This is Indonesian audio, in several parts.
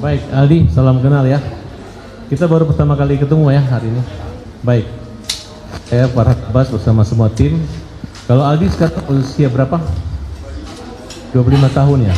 Baik, Aldi, salam kenal ya. Kita baru pertama kali ketemu ya hari ini. Baik, saya Farhad Abbas bersama semua tim. Kalau Aldi sekarang usia berapa? 25 tahun ya.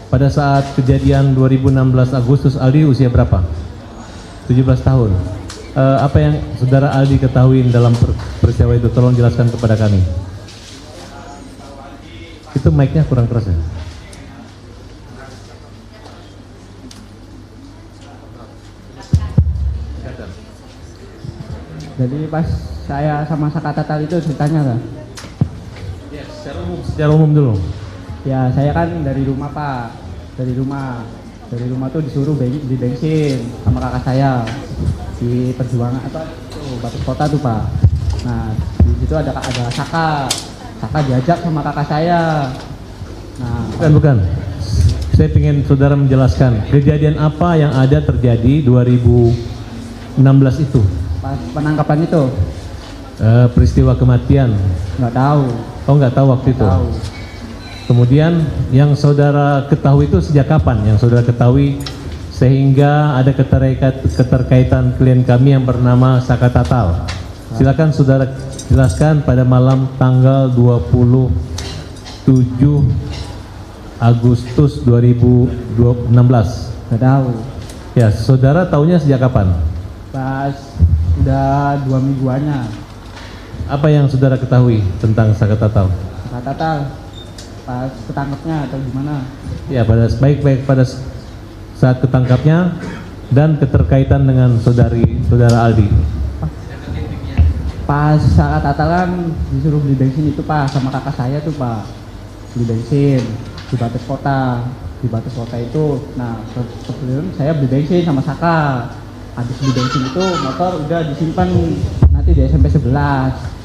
Pada saat kejadian 2016 Agustus, Aldi usia berapa? 17 tahun. Apa yang saudara Aldi ketahui dalam peristiwa itu? Tolong jelaskan kepada kami. Itu mic-nya kurang keras ya. Jadi pas saya sama Saka Tatal itu ceritanya kan? Ya, secara umum dulu. Ya saya kan dari rumah Pak, dari rumah tuh disuruh beli bensin sama kakak saya di Perjuangan tuh Batu Kota tuh Pak. Nah di situ ada Saka diajak sama kakak saya. Nah Bukan. Saya ingin saudara menjelaskan kejadian apa yang ada terjadi 2016 itu. pas penangkapan itu Peristiwa kematian. nggak tahu. Oh, nggak tahu waktu itu. Tahu. Kemudian yang saudara ketahui itu sejak kapan? Yang saudara ketahui sehingga ada keterkaitan klien kami yang bernama Saka Tatal. Silakan saudara jelaskan pada malam tanggal 27 Agustus 2016. Nggak tahu. Ya, saudara tahunya sejak kapan? Pas udah 2 mingguannya. Apa yang saudara ketahui tentang Saka Tatal? Saka Tatal pas ketangkepnya atau gimana? Ya, pada pada saat ketangkapnya dan keterkaitan dengan saudara Aldi. Pas Saka Tatal kan disuruh beli bensin itu Pak sama kakak saya tuh Pak, beli bensin di Batas Kota. Di Batas Kota itu, nah sebelum saya beli bensin sama Saka, habis beli bensin itu motor udah disimpan nanti di SMP 11.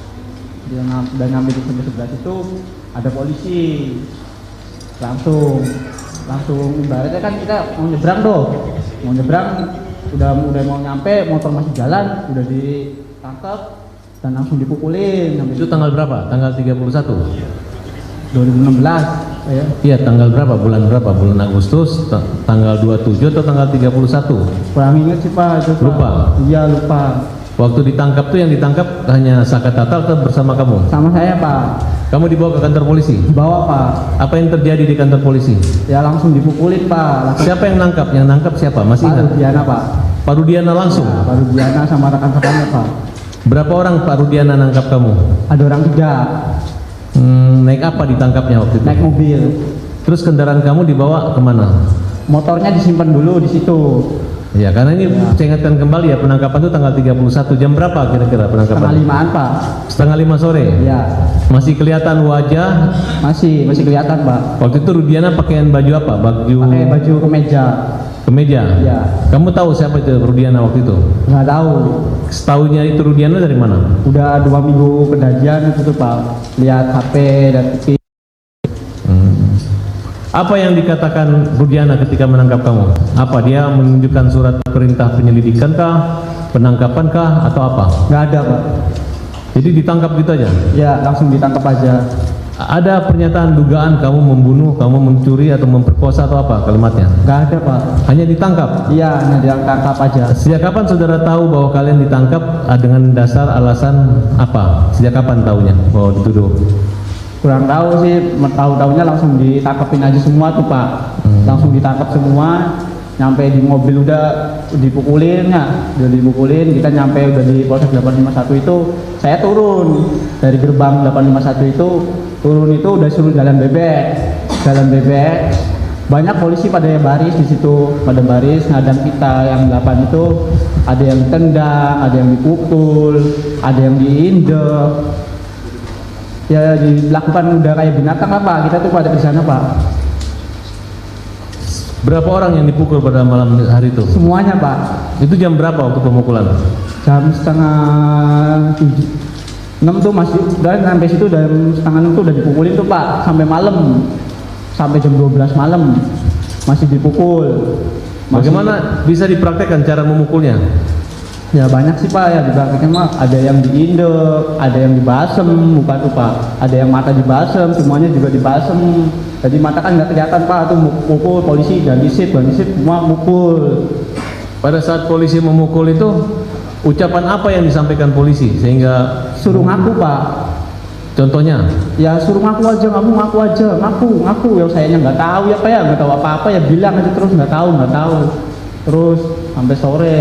Dia udah ngambil di SMP 11 itu ada polisi, langsung ibaratnya kan kita mau nyebrang udah mau nyampe, motor masih jalan, udah ditangkap dan langsung dipukulin. Itu tanggal berapa? Tanggal 31? 2016 ya. Iya, tanggal berapa? Bulan berapa? Bulan Agustus, tanggal 27 atau tanggal 31? Kurang ingat sih Pak itu Pak. Lupa? Iya lupa. Waktu ditangkap tuh yang ditangkap hanya Saka Tatal atau bersama kamu? Sama saya Pak. Kamu dibawa ke kantor polisi? Bawa Pak. Apa yang terjadi di kantor polisi? Ya langsung dipukulin Pak. Siapa yang nangkap? Yang nangkap siapa? Masih Pak ingat? Rudiana Pak. Pak Rudiana langsung? Ya, Pak Rudiana sama rekan-rekannya Pak. Berapa orang Pak Rudiana nangkap kamu? Ada orang 3. Naik apa ditangkapnya waktu itu? Naik mobil. Terus kendaraan kamu dibawa kemana? Motornya disimpan dulu di situ. Ya, karena ini Ya. saya ingatkan kembali ya, penangkapan itu tanggal 31. Jam berapa kira-kira penangkapan? Setengah 5-an Pak. Setengah 5 sore? Ya. Masih kelihatan wajah? Masih kelihatan Pak. Waktu itu Rudiana pakaian baju apa? Pakai baju kemeja. Kemeja? Ya. Kamu tahu siapa itu Rudiana waktu itu? Nggak tahu. Setahunya itu Rudiana dari mana? Udah 2 minggu kejadian itu tuh Pak. Lihat HP dan TV. Apa yang dikatakan Rudiana ketika menangkap kamu? Apa dia menunjukkan surat perintah penyelidikan kah, penangkapan kah, atau apa? Nggak ada Pak. Jadi ditangkap gitu aja? Ya langsung ditangkap aja. Ada pernyataan dugaan kamu membunuh, kamu mencuri atau memperkosa atau apa kalimatnya? Nggak ada Pak. Hanya ditangkap? Iya hanya ditangkap aja. Sejak kapan saudara tahu bahwa kalian ditangkap dengan dasar alasan apa? Sejak kapan tahunya bahwa dituduh? Kurang tahu sih, tahu-tahunya langsung ditangkapin aja semua tuh Pak. Langsung ditangkap semua, nyampe di mobil udah dipukulin ya, kita nyampe udah di Polsek 851 itu, saya turun dari gerbang 851 itu, turun itu udah suruh jalan bebek, banyak polisi pada baris di situ, pada baris ngadang kita yang 8 itu, ada yang ditendang, ada yang dipukul, ada yang diinjek. Ya dilakukan udah kayak binatang lah Pak, kita tuh pada di sana Pak. Berapa orang yang dipukul pada malam hari itu? Semuanya Pak. Itu jam berapa waktu pemukulan? Jam setengah 6 tuh masih, udah sampai situ jam setengah 6 tuh udah dipukulin tuh Pak, sampai malam, sampai jam 12 malam masih dipukul. Bagaimana bisa dipraktekkan cara memukulnya? Ya banyak sih Pak, ya dipraktekin mah ada yang diindek, ada yang dibasem, bukan tuh Pak, ada yang mata dibasem, semuanya juga dibasem. Jadi mata kan nggak kelihatan Pak, tuh mukul polisi dan disip semua mukul. Pada saat polisi memukul itu, ucapan apa yang disampaikan polisi sehingga Suruh ngaku Pak, contohnya? ya suruh ngaku aja, ngaku aja, ngaku. Yang sayanya nggak tahu ya Pak, ya nggak tahu apa-apa ya bilang aja terus nggak tahu. Terus sampai sore.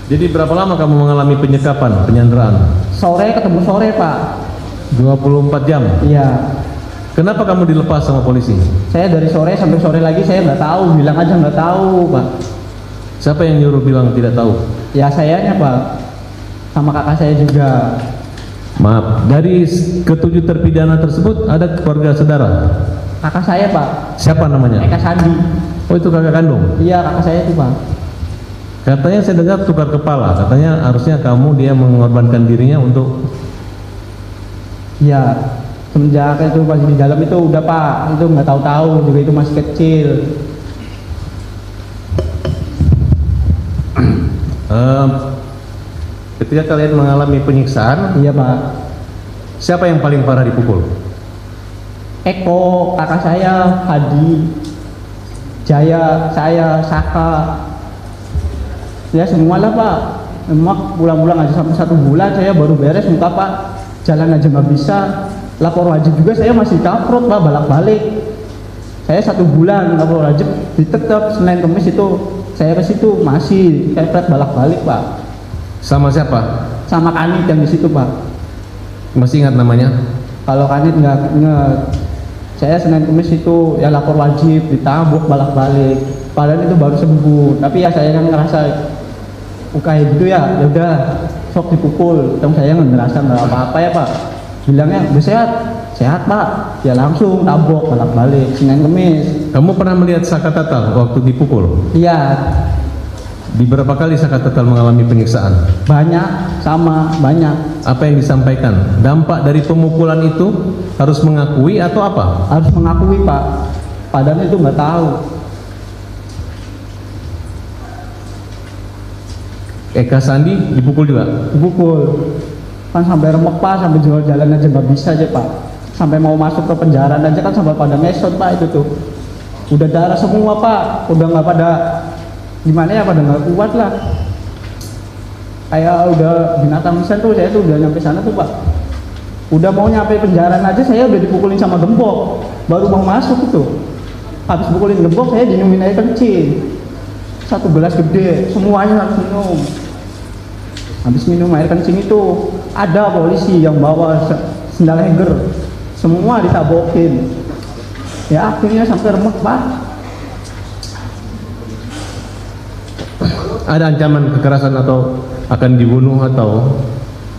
Jadi berapa lama kamu mengalami penyekapan, penyanderaan? Sore ketemu sore Pak. 24 jam. Iya. Kenapa kamu dilepas sama polisi? Saya dari sore sampai sore lagi saya nggak tahu, bilang aja nggak tahu Pak. Siapa yang nyuruh bilang tidak tahu? Ya sayanya Pak, sama kakak saya juga. Maaf, dari ketujuh terpidana tersebut ada keluarga saudara? Kakak saya Pak, Siapa namanya? Eka Sandi. Oh, itu kakak kandung? Iya kakak saya itu Pak. Katanya saya dengar tukar kepala, katanya harusnya kamu dia mengorbankan dirinya untuk... Iya, semenjak itu masih di dalam itu udah Pak, itu nggak tahu juga itu masih kecil. Ketika kalian mengalami penyiksaan, Iya Pak. siapa yang paling parah dipukul? Eko, kakak saya, Hadi, Jaya, saya, Saka. Ya semualah Pak. Emang pulang-pulang aja sampai 1 bulan saya baru beres muka Pak. Jalan aja nggak bisa. Lapor wajib juga saya masih kaprot Pak, balak-balik. Saya 1 bulan lapor wajib ditetap Senin Kamis itu saya ke situ masih kayak balak-balik Pak. Sama siapa? Sama Kanit yang di situ Pak. Masih ingat namanya? Kalau Kanit nggak inget. Saya Senin Kamis itu ya lapor wajib ditabuk balak-balik. Padahal itu baru sembuh. Tapi ya saya yang ngerasa kayak gitu ya udah sok dipukul. Dong saya nggak ngerasa nggak apa-apa ya Pak. Bilangnya udah sehat Pak. Ya langsung tabok balak-balik Senin Kamis. Kamu pernah melihat Saka Tatal waktu dipukul? Iya. Di berapa kali Saka Tatal mengalami penyiksaan? Banyak, banyak. Apa yang disampaikan? Dampak dari pemukulan itu harus mengakui atau apa? Harus mengakui Pak. Padahal itu nggak tahu. Eka Sandi dipukul juga? Dipukul. Kan sampai remek Pak, sampai jual jalan aja nggak bisa aja Pak. Sampai mau masuk ke penjara aja kan sampai pada ngesot Pak itu tuh. Udah darah semua Pak, udah nggak pada gimana ya, pada nggak kuat lah. Kayak udah binatang lisan tuh, saya tuh udah nyampe sana tuh Pak. Udah mau nyampe penjara aja saya udah dipukulin sama gembok. Baru mau masuk itu. Habis pukulin gembok saya dinumin air kencing. 1 gelas gede, semuanya harus minum. Habis minum air kencing itu ada polisi yang bawa sendal heger, semua ditabokin. Ya akhirnya sampai remek Pak. Ada ancaman kekerasan atau akan dibunuh atau?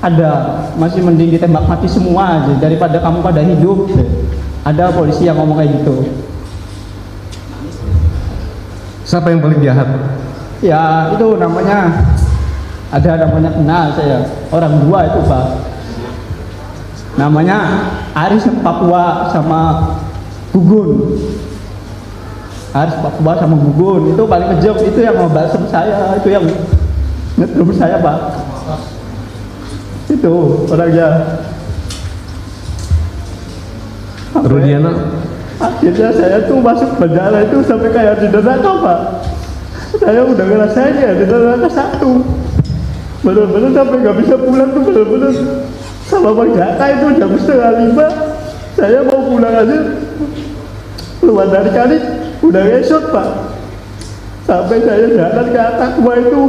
Ada, masih mending ditembak mati semua aja daripada kamu pada hidup. Ada polisi yang ngomong kayak gitu. Siapa yang paling jahat? Ya itu namanya kenal saya, orang 2 itu Pak. Namanya Aris Papua sama Gugun. Aris Papua sama Gugun itu paling kejam, itu yang mau balsem saya, itu yang ngetrum saya Pak. Itu orangnya. Rudiana? Akhirnya saya tuh masuk penjara itu sampai kayak di neraka Pak. Saya udah ngerasain ya di neraka 1. Bener-bener sampai nggak bisa pulang tuh, bener-bener sama Bang Jaka itu jam 4:30 saya mau pulang aja, keluar dari kali udah ngesot Pak. Sampai saya jalan ke atas itu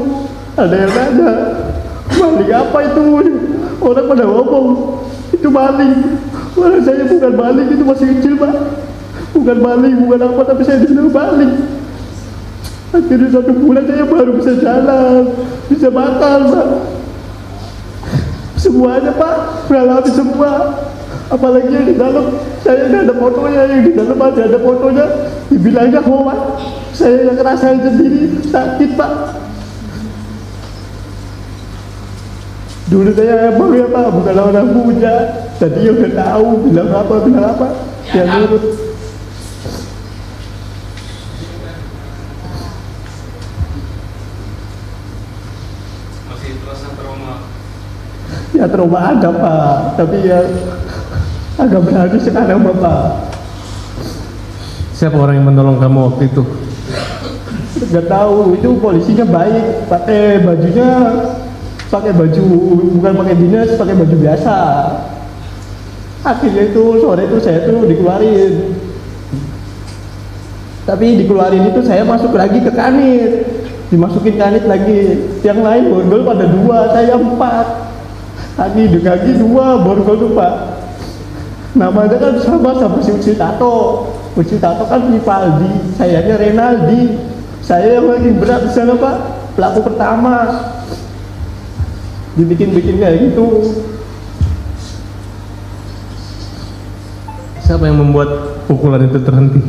ada yang nanya, maling apa itu? Orang pada ngomong itu maling. Walau saya bukan maling, itu masih kecil Pak. Bukan maling, bukan apa, tapi saya disuruh maling. Akhirnya 1 bulan saya baru bisa jalan, bisa makan Pak. Semuanya Pak, mengalami semua. Apalagi yang di dalam, saya nggak ada fotonya, yang di dalam masih ada fotonya. Dibilangnya koma, saya yang ngerasain sendiri, sakit Pak. Dulu saya emang ya Pak, bukan orang punya. Jadi ya udah tahu, bilang apa, ya nurut. Masih Ya trauma ada Pak, tapi ya agak berarti sekarang Bapak. Siapa orang yang menolong kamu waktu itu? Nggak tahu, itu polisinya baik, pakai bajunya, pakai baju, bukan pakai dinas, pakai baju biasa. Akhirnya itu sore itu saya tuh dikeluarin. Tapi dikeluarin itu saya masuk lagi ke kanit, dimasukin kanit lagi. Yang lain borgol pada 2, saya 4. Kaki 2 borgol tuh Pak. Namanya kan sama si Uci Tato. Uci Tato kan Vivaldi, sayanya Renaldi. Saya yang paling berat di sana Pak, pelaku pertama. Dibikin kayak gitu. Siapa yang membuat pukulan itu terhenti?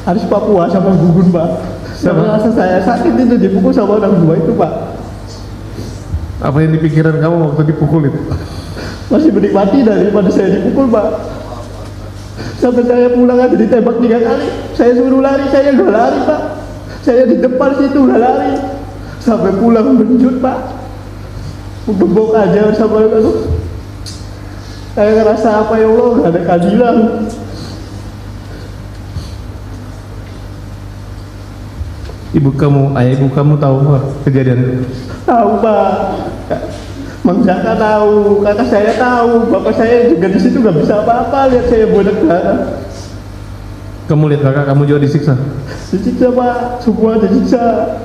Harus Papua sama Gugun Pak. Saya rasa saya sakit itu dipukul sama orang 2 itu Pak. Apa yang dipikiran kamu waktu dipukul itu? Masih menikmati daripada saya dipukul Pak. Sampai saya pulang aja ditembak 3 kali. Saya suruh lari, saya nggak lari Pak. Saya di depan situ nggak lari. Sampai pulang benjut Pak. Gebok aja sama aku. Saya ngerasa apa ya Allah, nggak ada keadilan. Ayah ibu kamu tahu kejadian itu? Tahu Pak. Mang Jaka tahu, kakak saya tahu, bapak saya juga di situ nggak bisa apa-apa lihat saya bodak darah. Kamu lihat kakak kamu juga disiksa? Disiksa Pak, semua disiksa.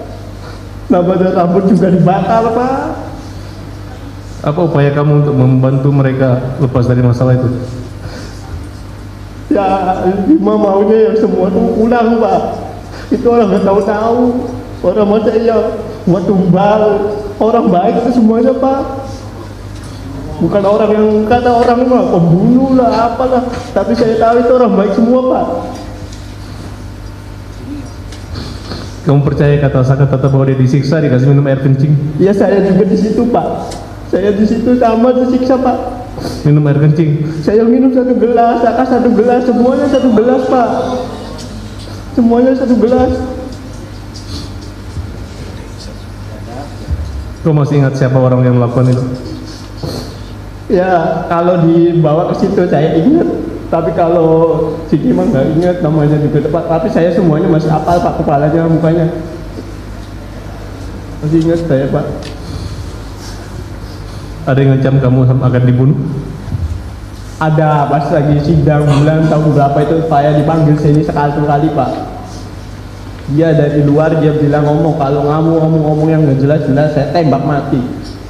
Namanya rambut juga dibakar Pak. Apa upaya kamu untuk membantu mereka lepas dari masalah itu? Ya, Bima maunya yang semua tuh pulang Pak. Itu orang nggak tahu-tahu. Orang masa ya buat tumbal. Orang baik itu semuanya Pak. Bukan orang yang kata orang mah pembunuh lah apalah. Tapi saya tahu itu orang baik semua Pak. Kamu percaya kata kata bahwa dia disiksa dikasih minum air kencing? Ya saya juga di situ Pak. Saya di situ sama disiksa Pak. Minum air kencing? Saya minum 1 gelas, Saka 1 gelas, semuanya 1 gelas Pak. Semuanya 1 gelas. Kau masih ingat siapa orang yang melakukan itu? Ya kalau dibawa ke situ saya ingat. Tapi kalau Siki mah nggak ingat namanya juga tepat. Tapi saya semuanya masih hafal Pak, kepalanya, mukanya. Masih ingat saya Pak. Ada yang ngancam kamu akan dibunuh? Ada pas lagi sidang bulan tahun berapa itu saya dipanggil sini sekali Pak. Dia dari luar dia bilang ngomong, kalau kamu ngomong yang nggak jelas saya tembak mati.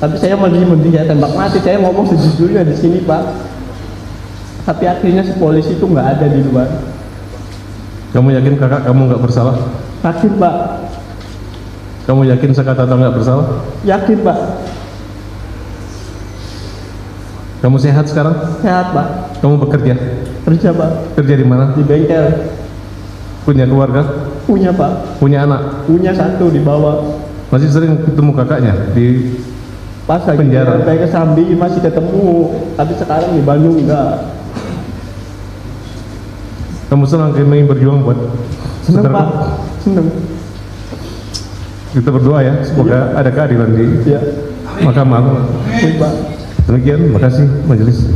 Tapi saya mending saya tembak mati, saya ngomong sejujurnya di sini Pak. Tapi akhirnya si polisi itu nggak ada di luar. Kamu yakin kakak kamu nggak bersalah? Yakin Pak. Kamu yakin Saka Tato nggak bersalah? Yakin Pak. Kamu sehat sekarang? Sehat Pak. Kamu bekerja? Kerja Pak. Kerja di mana? Di bengkel. Punya keluarga? Punya Pak. Punya anak? Punya 1 di bawah. Masih sering ketemu kakaknya di Pas lagi penjara? sampai ke Sambi masih ketemu. Tapi sekarang di Bandung enggak. Kamu senang kami berjuang buat Seneng saudara? Pak. Seneng. Kita berdoa ya, semoga ada keadilan di Ya. Mahkamah Agung. Baik Pak. Demikian, makasih majelis.